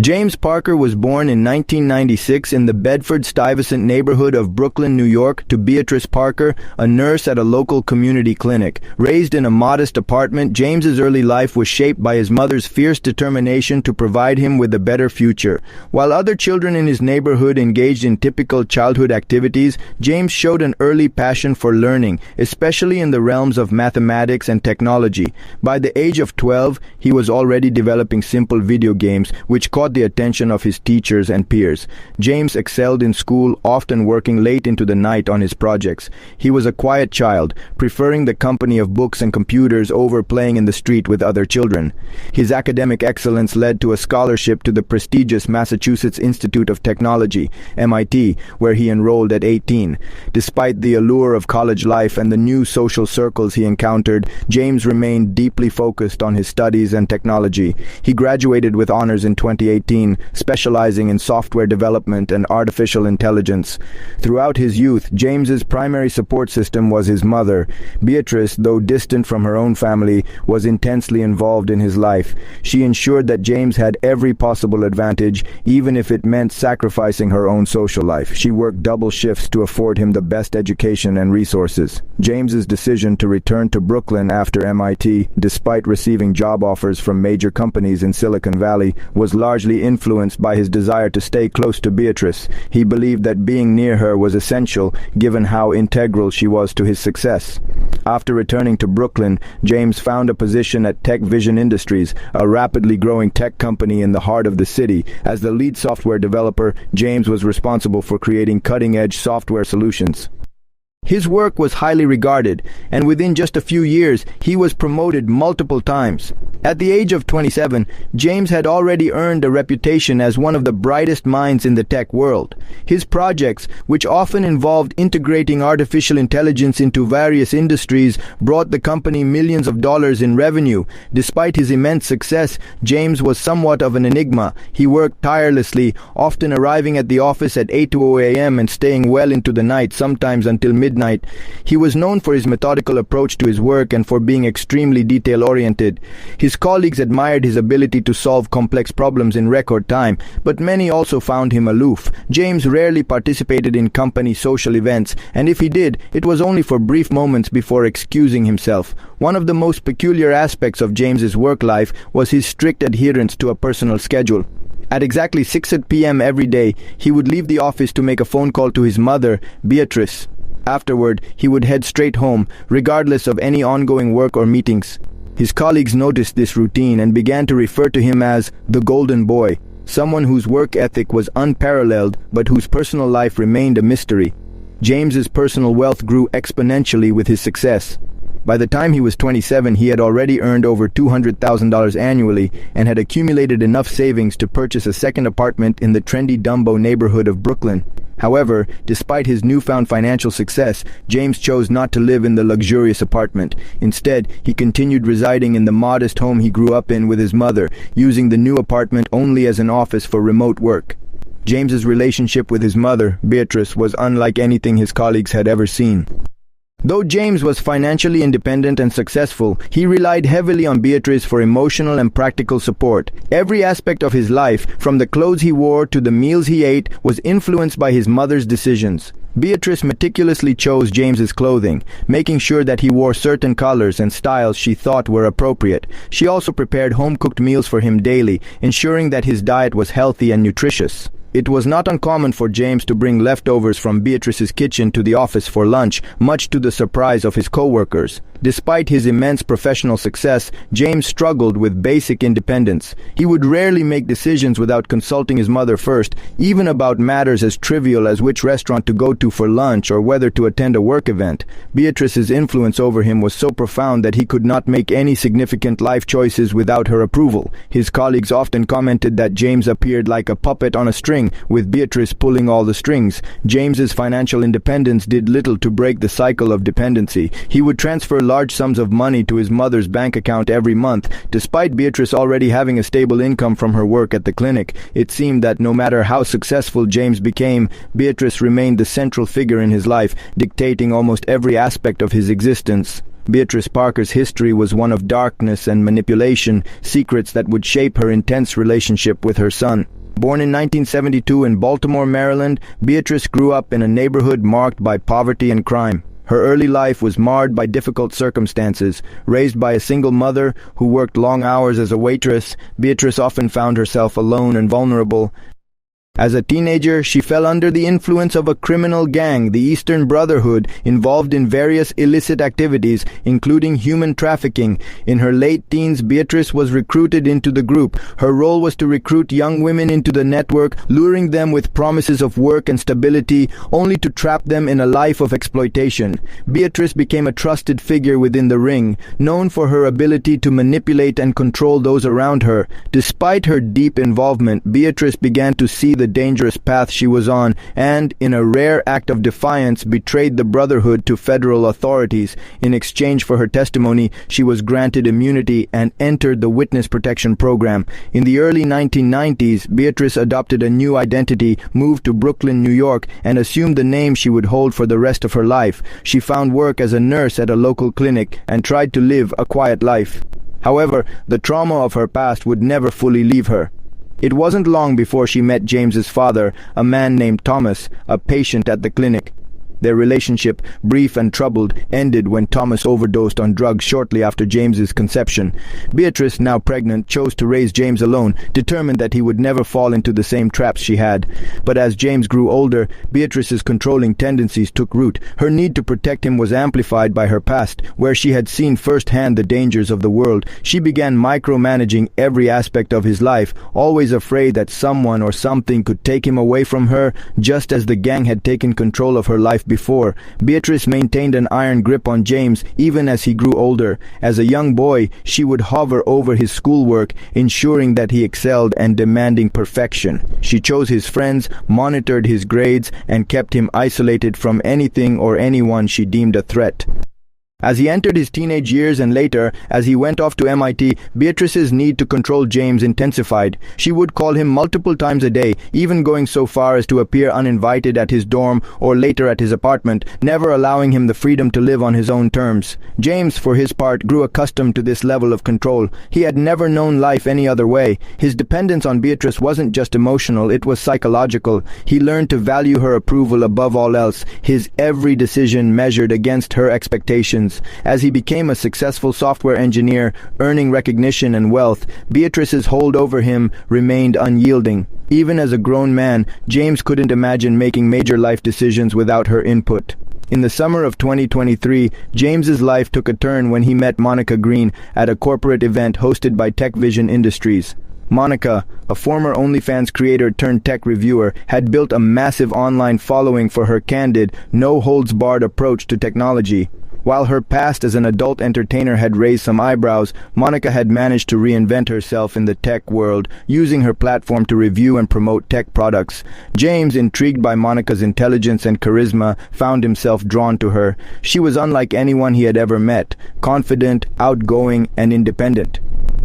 James Parker was born in 1996 in the Bedford-Stuyvesant neighborhood of Brooklyn, New York, to Beatrice Parker, a nurse at a local community clinic. Raised in a modest apartment, James's early life was shaped by his mother's fierce determination to provide him with a better future. While other children in his neighborhood engaged in typical childhood activities, James showed an early passion for learning, especially in the realms of mathematics and technology. By the age of 12, he was already developing simple video games, which caught the attention of his teachers and peers. James excelled in school, often working late into the night on his projects. He was a quiet child, preferring the company of books and computers over playing in the street with other children. His academic excellence led to a scholarship to the prestigious Massachusetts Institute of Technology, MIT, where he enrolled at 18. Despite the allure of college life and the new social circles he encountered, James remained deeply focused on his studies and technology. He graduated with honors in 2018, specializing in software development and artificial intelligence. Throughout his youth, James's primary support system was his mother. Beatrice, though distant from her own family, was intensely involved in his life. She ensured that James had every possible advantage, even if it meant sacrificing her own social life. She worked double shifts to afford him the best education and resources. James's decision to return to Brooklyn after MIT, despite receiving job offers from major companies in Silicon Valley, was largely influenced by his desire to stay close to Beatrice. He believed that being near her was essential, given how integral she was to his success. After returning to Brooklyn, James found a position at Tech Vision Industries, a rapidly growing tech company in the heart of the city. As the lead software developer, James was responsible for creating cutting-edge software solutions. His work was highly regarded, and within just a few years, he was promoted multiple times. At the age of 27, James had already earned a reputation as one of the brightest minds in the tech world. His projects, which often involved integrating artificial intelligence into various industries, brought the company millions of dollars in revenue. Despite his immense success, James was somewhat of an enigma. He worked tirelessly, often arriving at the office at 8 a.m. and staying well into the night, sometimes until midnight. He was known for his methodical approach to his work and for being extremely detail-oriented. His colleagues admired his ability to solve complex problems in record time, but many also found him aloof. James rarely participated in company social events, and if he did, it was only for brief moments before excusing himself. One of the most peculiar aspects of James's work life was his strict adherence to a personal schedule. At exactly 6 p.m. every day, he would leave the office to make a phone call to his mother, Beatrice. Afterward, he would head straight home, regardless of any ongoing work or meetings. His colleagues noticed this routine and began to refer to him as the Golden Boy, someone whose work ethic was unparalleled but whose personal life remained a mystery. James's personal wealth grew exponentially with his success. By the time he was 27, he had already earned over $200,000 annually and had accumulated enough savings to purchase a second apartment in the trendy Dumbo neighborhood of Brooklyn. However, despite his newfound financial success, James chose not to live in the luxurious apartment. Instead, he continued residing in the modest home he grew up in with his mother, using the new apartment only as an office for remote work. James's relationship with his mother, Beatrice, was unlike anything his colleagues had ever seen. Though James was financially independent and successful, he relied heavily on Beatrice for emotional and practical support. Every aspect of his life, from the clothes he wore to the meals he ate, was influenced by his mother's decisions. Beatrice meticulously chose James's clothing, making sure that he wore certain colors and styles she thought were appropriate. She also prepared home-cooked meals for him daily, ensuring that his diet was healthy and nutritious. It was not uncommon for James to bring leftovers from Beatrice's kitchen to the office for lunch, much to the surprise of his co-workers. Despite his immense professional success, James struggled with basic independence. He would rarely make decisions without consulting his mother first, even about matters as trivial as which restaurant to go to for lunch or whether to attend a work event. Beatrice's influence over him was so profound that he could not make any significant life choices without her approval. His colleagues often commented that James appeared like a puppet on a string, with Beatrice pulling all the strings. James's financial independence did little to break the cycle of dependency. He would transfer large sums of money to his mother's bank account every month. Despite Beatrice already having a stable income from her work at the clinic, it seemed that no matter how successful James became, Beatrice remained the central figure in his life, dictating almost every aspect of his existence. Beatrice Parker's history was one of darkness and manipulation, secrets that would shape her intense relationship with her son. Born in 1972 in Baltimore, Maryland, Beatrice grew up in a neighborhood marked by poverty and crime. Her early life was marred by difficult circumstances. Raised by a single mother who worked long hours as a waitress, Beatrice often found herself alone and vulnerable. As a teenager, she fell under the influence of a criminal gang, the Eastern Brotherhood, involved in various illicit activities, including human trafficking. In her late teens, Beatrice was recruited into the group. Her role was to recruit young women into the network, luring them with promises of work and stability, only to trap them in a life of exploitation. Beatrice became a trusted figure within the ring, known for her ability to manipulate and control those around her. Despite her deep involvement, Beatrice began to see the dangerous path she was on and, in a rare act of defiance, betrayed the Brotherhood to federal authorities. In exchange for her testimony, she was granted immunity and entered the Witness Protection Program. In the early 1990s, Beatrice adopted a new identity, moved to Brooklyn, New York, and assumed the name she would hold for the rest of her life. She found work as a nurse at a local clinic and tried to live a quiet life. However, the trauma of her past would never fully leave her. It wasn't long before she met James's father, a man named Thomas, a patient at the clinic. Their relationship, brief and troubled, ended when Thomas overdosed on drugs shortly after James's conception. Beatrice, now pregnant, chose to raise James alone, determined that he would never fall into the same traps she had. But as James grew older, Beatrice's controlling tendencies took root. Her need to protect him was amplified by her past, where she had seen firsthand the dangers of the world. She began micromanaging every aspect of his life, always afraid that someone or something could take him away from her, just as the gang had taken control of her life before. Beatrice maintained an iron grip on James even as he grew older. As a young boy, she would hover over his schoolwork, ensuring that he excelled and demanding perfection. She chose his friends, monitored his grades, and kept him isolated from anything or anyone she deemed a threat. As he entered his teenage years and later, as he went off to MIT, Beatrice's need to control James intensified. She would call him multiple times a day, even going so far as to appear uninvited at his dorm or later at his apartment, never allowing him the freedom to live on his own terms. James, for his part, grew accustomed to this level of control. He had never known life any other way. His dependence on Beatrice wasn't just emotional, it was psychological. He learned to value her approval above all else, his every decision measured against her expectations. As he became a successful software engineer, earning recognition and wealth, Beatrice's hold over him remained unyielding. Even as a grown man, James couldn't imagine making major life decisions without her input. In the summer of 2023, James's life took a turn when he met Monica Green at a corporate event hosted by Tech Vision Industries. Monica, a former OnlyFans creator turned tech reviewer, had built a massive online following for her candid, no-holds-barred approach to technology. While her past as an adult entertainer had raised some eyebrows, Monica had managed to reinvent herself in the tech world, using her platform to review and promote tech products. James, intrigued by Monica's intelligence and charisma, found himself drawn to her. She was unlike anyone he had ever met, confident, outgoing, and independent.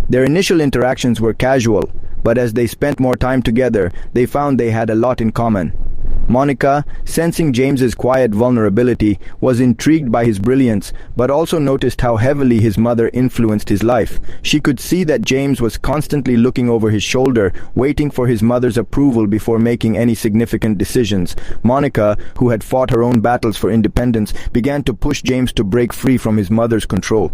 Their initial interactions were casual, but as they spent more time together, they found they had a lot in common. Monica, sensing James's quiet vulnerability, was intrigued by his brilliance, but also noticed how heavily his mother influenced his life. She could see that James was constantly looking over his shoulder, waiting for his mother's approval before making any significant decisions. Monica, who had fought her own battles for independence, began to push James to break free from his mother's control.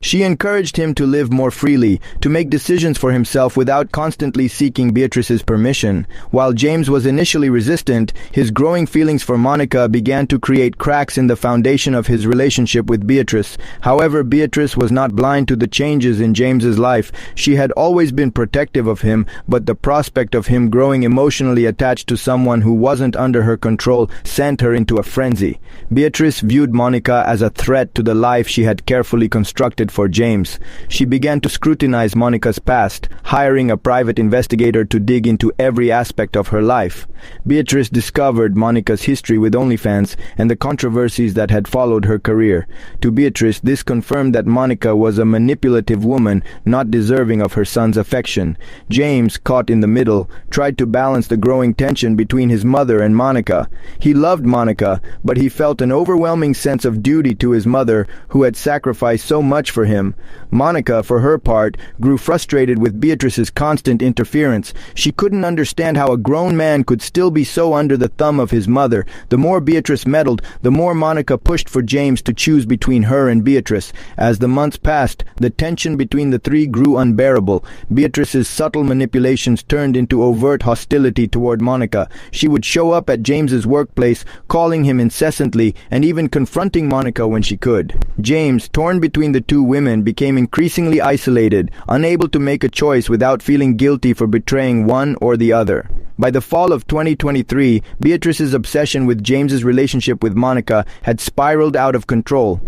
She encouraged him to live more freely, to make decisions for himself without constantly seeking Beatrice's permission. While James was initially resistant, his growing feelings for Monica began to create cracks in the foundation of his relationship with Beatrice. However, Beatrice was not blind to the changes in James's life. She had always been protective of him, but the prospect of him growing emotionally attached to someone who wasn't under her control sent her into a frenzy. Beatrice viewed Monica as a threat to the life she had carefully constructed good for James. She began to scrutinize Monica's past, hiring a private investigator to dig into every aspect of her life. Beatrice discovered Monica's history with OnlyFans and the controversies that had followed her career. To Beatrice, this confirmed that Monica was a manipulative woman, not deserving of her son's affection. James, caught in the middle, tried to balance the growing tension between his mother and Monica. He loved Monica, but he felt an overwhelming sense of duty to his mother, who had sacrificed so much for him. Monica, for her part, grew frustrated with Beatrice's constant interference. She couldn't understand how a grown man could still be so under the thumb of his mother. The more Beatrice meddled, the more Monica pushed for James to choose between her and Beatrice. As the months passed, the tension between the three grew unbearable. Beatrice's subtle manipulations turned into overt hostility toward Monica. She would show up at James's workplace, calling him incessantly, and even confronting Monica when she could. James, torn between the two women, became increasingly isolated, unable to make a choice without feeling guilty for betraying one or the other. By the fall of 2023, Beatrice's obsession with James's relationship with Monica had spiraled out of control.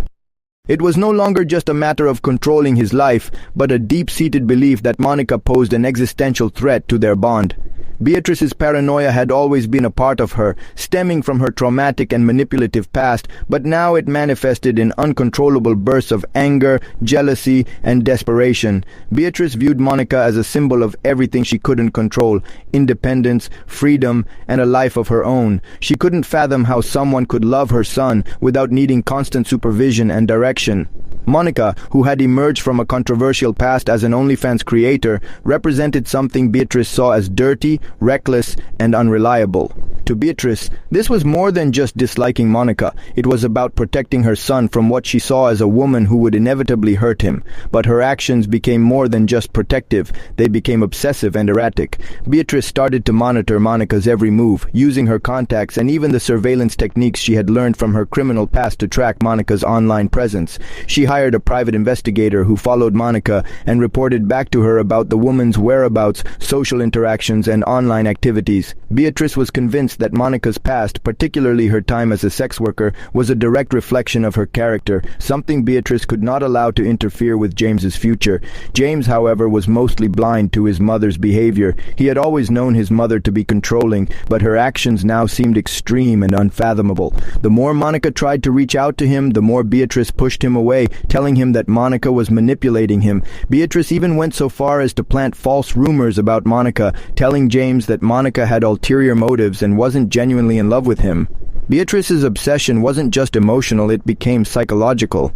It was no longer just a matter of controlling his life, but a deep-seated belief that Monica posed an existential threat to their bond. Beatrice's paranoia had always been a part of her, stemming from her traumatic and manipulative past, but now it manifested in uncontrollable bursts of anger, jealousy, and desperation. Beatrice viewed Monica as a symbol of everything she couldn't control: independence, freedom, and a life of her own. She couldn't fathom how someone could love her son without needing constant supervision and direction. Monica, who had emerged from a controversial past as an OnlyFans creator, represented something Beatrice saw as dirty, reckless, and unreliable. To Beatrice, this was more than just disliking Monica. It was about protecting her son from what she saw as a woman who would inevitably hurt him. But her actions became more than just protective. They became obsessive and erratic. Beatrice started to monitor Monica's every move, using her contacts and even the surveillance techniques she had learned from her criminal past to track Monica's online presence. She hired a private investigator who followed Monica and reported back to her about the woman's whereabouts, social interactions, and online activities. Beatrice was convinced that Monica's past, particularly her time as a sex worker, was a direct reflection of her character, something Beatrice could not allow to interfere with James's future. James, however, was mostly blind to his mother's behavior. He had always known his mother to be controlling, but her actions now seemed extreme and unfathomable. The more Monica tried to reach out to him, the more Beatrice pushed him away, telling him that Monica was manipulating him. Beatrice even went so far as to plant false rumors about Monica, telling James that Monica had ulterior motives and wasn't genuinely in love with him. Beatrice's obsession wasn't just emotional, it became psychological.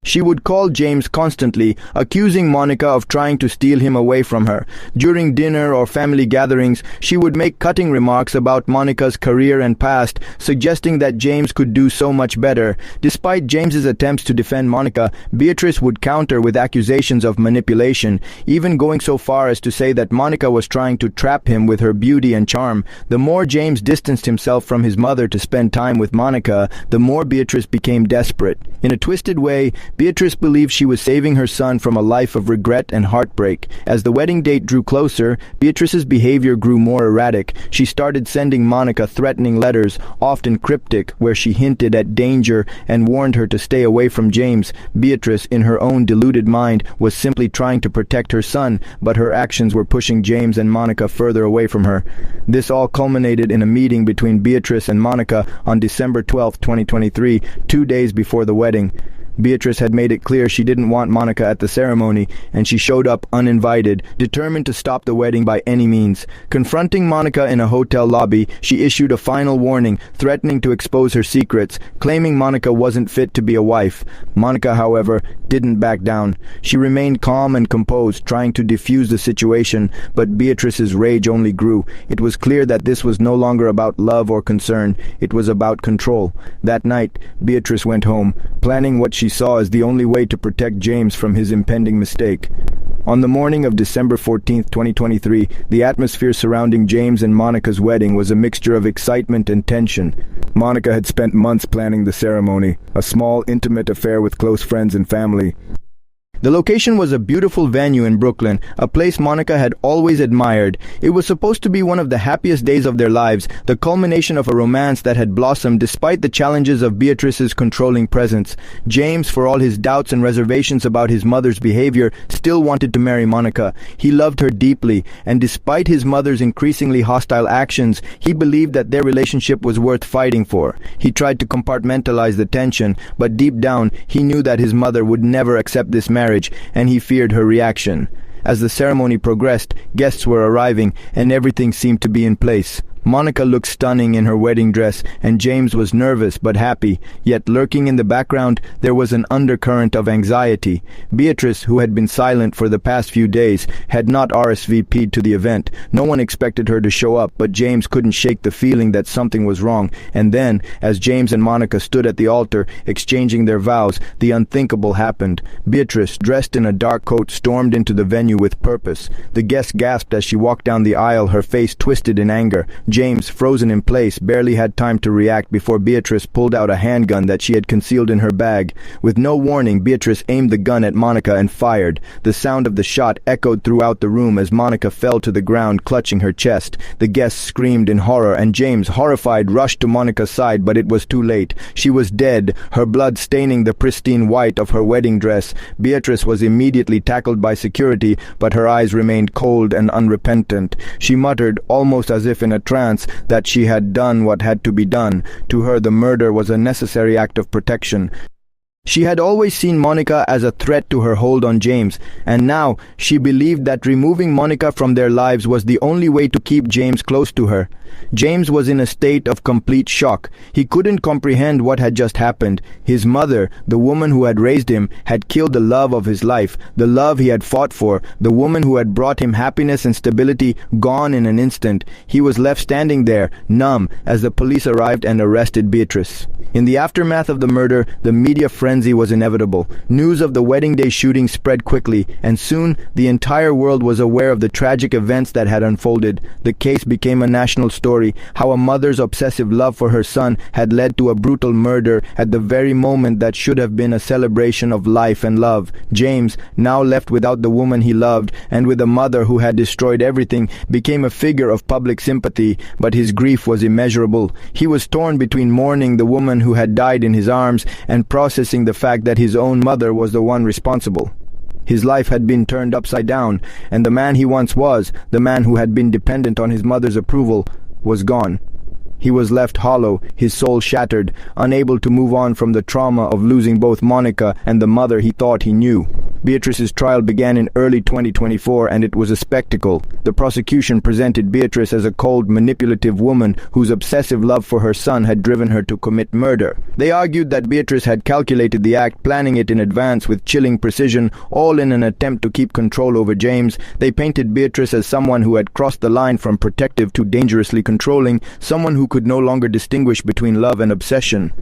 She would call James constantly, accusing Monica of trying to steal him away from her. During dinner or family gatherings, she would make cutting remarks about Monica's career and past, suggesting that James could do so much better. Despite James's attempts to defend Monica, Beatrice would counter with accusations of manipulation, even going so far as to say that Monica was trying to trap him with her beauty and charm. The more James distanced himself from his mother to spend time with Monica, the more Beatrice became desperate. In a twisted way, Beatrice believed she was saving her son from a life of regret and heartbreak. As the wedding date drew closer, Beatrice's behavior grew more erratic. She started sending Monica threatening letters, often cryptic, where she hinted at danger and warned her to stay away from James. Beatrice, in her own deluded mind, was simply trying to protect her son, but her actions were pushing James and Monica further away from her. This all culminated in a meeting between Beatrice and Monica on December 12, 2023, 2 days before the wedding. Beatrice had made it clear she didn't want Monica at the ceremony, and she showed up uninvited, determined to stop the wedding by any means. Confronting Monica in a hotel lobby, she issued a final warning, threatening to expose her secrets, claiming Monica wasn't fit to be a wife. Monica, however, didn't back down. She remained calm and composed, trying to defuse the situation, but Beatrice's rage only grew. It was clear that this was no longer about love or concern. It was about control. That night, Beatrice went home, planning what she saw as the only way to protect James from his impending mistake. On the morning of December 14, 2023, the atmosphere surrounding James and Monica's wedding was a mixture of excitement and tension. Monica had spent months planning the ceremony, a small, intimate affair with close friends and family. The location was a beautiful venue in Brooklyn, a place Monica had always admired. It was supposed to be one of the happiest days of their lives, the culmination of a romance that had blossomed despite the challenges of Beatrice's controlling presence. James, for all his doubts and reservations about his mother's behavior, still wanted to marry Monica. He loved her deeply, and despite his mother's increasingly hostile actions, he believed that their relationship was worth fighting for. He tried to compartmentalize the tension, but deep down, he knew that his mother would never accept this marriage, and he feared her reaction. As the ceremony progressed, guests were arriving, and everything seemed to be in place. Monica looked stunning in her wedding dress, and James was nervous but happy, yet lurking in the background there was an undercurrent of anxiety. Beatrice, who had been silent for the past few days, had not RSVP'd to the event. No one expected her to show up, but James couldn't shake the feeling that something was wrong. And then, as James and Monica stood at the altar, exchanging their vows, the unthinkable happened. Beatrice, dressed in a dark coat, stormed into the venue with purpose. The guests gasped as she walked down the aisle, her face twisted in anger. James, frozen in place, barely had time to react before Beatrice pulled out a handgun that she had concealed in her bag. With no warning, Beatrice aimed the gun at Monica and fired. The sound of the shot echoed throughout the room as Monica fell to the ground, clutching her chest. The guests screamed in horror, and James, horrified, rushed to Monica's side, but it was too late. She was dead, her blood staining the pristine white of her wedding dress. Beatrice was immediately tackled by security, but her eyes remained cold and unrepentant. She muttered, almost as if in a trance, that she had done what had to be done. To her, the murder was a necessary act of protection. She had always seen Monica as a threat to her hold on James, and now she believed that removing Monica from their lives was the only way to keep James close to her. James was in a state of complete shock. He couldn't comprehend what had just happened. His mother, the woman who had raised him, had killed the love of his life, the love he had fought for, the woman who had brought him happiness and stability, gone in an instant. He was left standing there, numb, as the police arrived and arrested Beatrice. In the aftermath of the murder, the media frenzy was inevitable. News of the wedding day shooting spread quickly, and soon the entire world was aware of the tragic events that had unfolded. The case became a national story, how a mother's obsessive love for her son had led to a brutal murder at the very moment that should have been a celebration of life and love. James, now left without the woman he loved, and with a mother who had destroyed everything, became a figure of public sympathy, but his grief was immeasurable. He was torn between mourning the woman who had died in his arms and processing the fact that his own mother was the one responsible. His life had been turned upside down, and the man he once was, the man who had been dependent on his mother's approval, was gone. He was left hollow, his soul shattered, unable to move on from the trauma of losing both Monica and the mother he thought he knew. Beatrice's trial began in early 2024, and it was a spectacle. The prosecution presented Beatrice as a cold, manipulative woman whose obsessive love for her son had driven her to commit murder. They argued that Beatrice had calculated the act, planning it in advance with chilling precision, all in an attempt to keep control over James. They painted Beatrice as someone who had crossed the line from protective to dangerously controlling, someone who could no longer distinguish between love and obsession.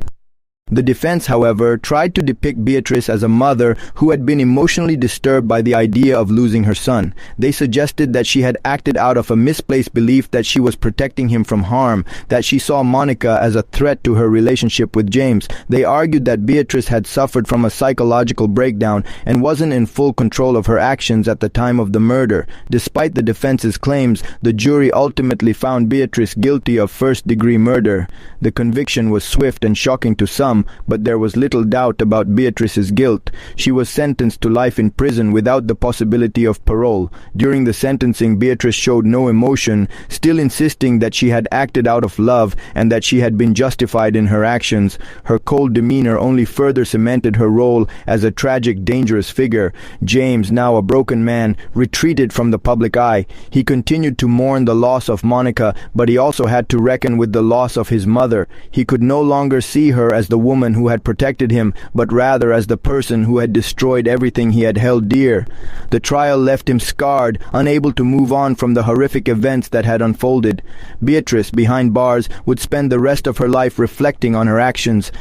The defense, however, tried to depict Beatrice as a mother who had been emotionally disturbed by the idea of losing her son. They suggested that she had acted out of a misplaced belief that she was protecting him from harm, that she saw Monica as a threat to her relationship with James. They argued that Beatrice had suffered from a psychological breakdown and wasn't in full control of her actions at the time of the murder. Despite the defense's claims, the jury ultimately found Beatrice guilty of first-degree murder. The conviction was swift and shocking to some, but there was little doubt about Beatrice's guilt. She was sentenced to life in prison without the possibility of parole. During the sentencing, Beatrice showed no emotion, still insisting that she had acted out of love and that she had been justified in her actions. Her cold demeanor only further cemented her role as a tragic, dangerous figure. James, now a broken man, retreated from the public eye. He continued to mourn the loss of Monica, but he also had to reckon with the loss of his mother. He could no longer see her as the woman who had protected him, but rather as the person who had destroyed everything he had held dear. The trial left him scarred, unable to move on from the horrific events that had unfolded. Beatrice, behind bars, would spend the rest of her life reflecting on her actions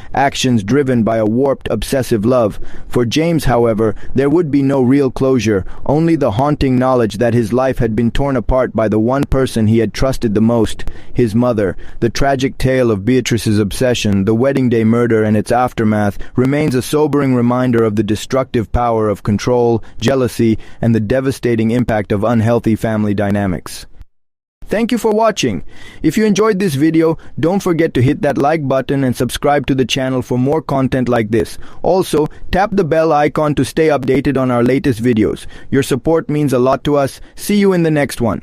driven by a warped, obsessive love. For James, however, there would be no real closure, only the haunting knowledge that his life had been torn apart by the one person he had trusted the most, his mother. The tragic tale of Beatrice's obsession, the wedding day murder, murder and its aftermath remains a sobering reminder of the destructive power of control, jealousy, and the devastating impact of unhealthy family dynamics. Thank you for watching. If you enjoyed this video, don't forget to hit that like button and subscribe to the channel for more content like this. Also, tap the bell icon to stay updated on our latest videos. Your support means a lot to us. See you in the next one.